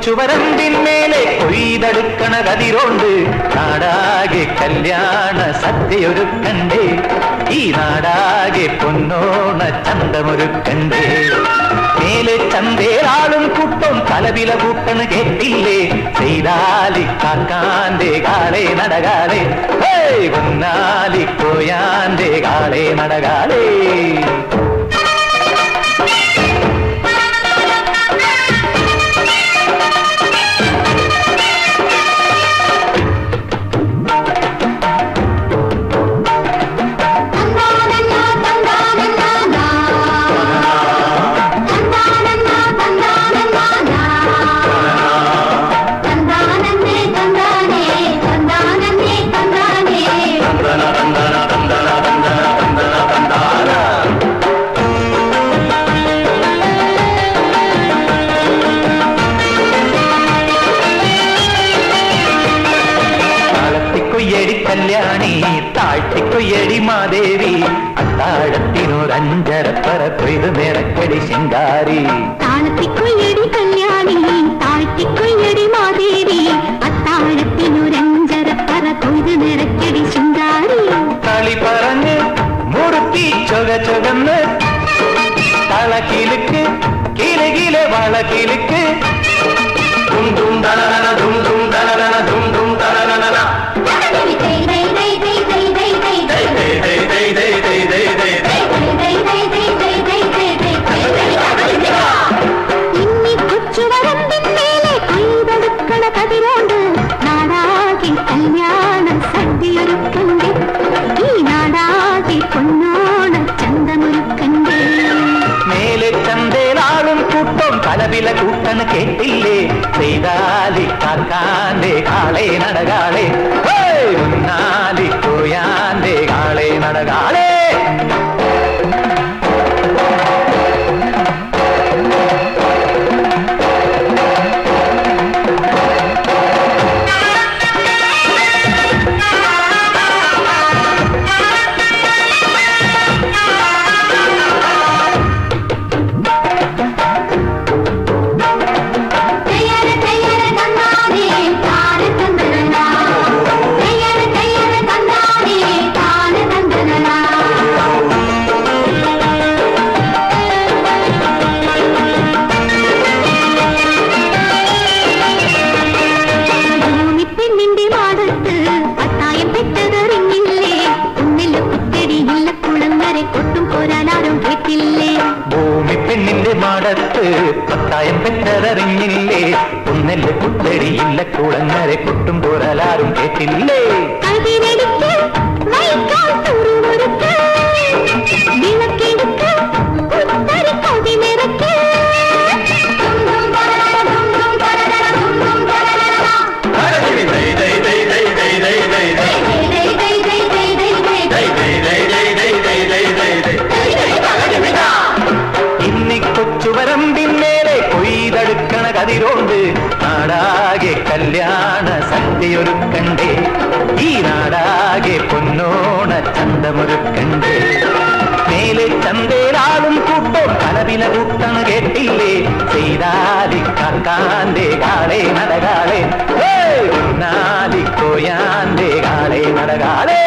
കൊച്ചുവരമ്പിന്മേലെ കൊയ്തെടുക്കണ കതിരോണ്ട് നാടാകെ കല്യാണ സദ്യയൊരുക്കണ്ടേ ഈ നാടാകെ പൊന്നോണ ചന്തമൊരുക്കണ്ടേ മേലെ ചന്തേരാളും കൂട്ടം കലവില കൂട്ടണ് കേട്ടില്ലേ ചെയ്താലി കാക്കാന്റെ കാളെ നടകാളെ പൊന്നാലി കോയാന്റെ കാളെ നടകാളേ കല്യാണി താഴ്ത്തിക്കൊയ്യടി മാദേവി അത്താഴത്തിനൊരഞ്ചരപ്പറ കൊയ്ത് നിറക്കടി ശിങ്കാരി താഴ്ത്തിക്കൊയ്യടി കല്യാണി താഴ്ത്തിക്കൊയ്യടി മാദേവി അത്താഴത്തിനൊരഞ്ചരപ്പറ കൊയ്ത് നിറക്കടി ശിങ്കാരി കളി പറഞ്ഞ് മുറുക്കി ചൊകന്ന് തളക്കിലുക്ക് കിലകിലെ വളക്കിലുക്ക് ദും ദും തലനന ദും ദും തലനന ദും ദും തലനന കതിരോണ്ട് നാടാകെ കല്യാണ സദ്യയൊരുക്കണ്ടേ ഈ നാടാകെ പൊന്നോണ ചന്തമൊരുക്കണ്ടേ മേലെ ചന്തേലാളും കൂട്ടം പലവില കൂട്ടന് കേട്ടില്ലേ ചെയ്താലി കാക്കാന്റെ കാളെ നടകാളെ മുന്നാലി കോയാന്റെ കാളെ നടകാളെ ഭൂമി പെണ്ണിന്റെ മാടത്ത് പത്തായം പെറ്റതറിഞ്ഞില്ലേ ഒന്നല്ല കുത്തടിയില്ല കുളങ്ങരെ കൊട്ടും പോരാലാരും കേട്ടില്ലേ കൊച്ചുവരമ്പിന്മേലെ കൊയ്തെടുക്കണ കതിരോണ്ട് നാടാകെ കല്യാണ സദ്യയൊരുക്കണ്ടേ ഈ നാടാകെ പൊന്നോണ ചന്തമൊരുക്കണ്ടേ മേലെ ചന്തേലാളും കൂട്ടം പലവില കൂട്ടണ കേട്ടില്ലേ ചെയ്താലി കാക്കാന്റെ കാളെ നടകാളെ നാലി കോയാന്റെ കാളെ നടകാളെ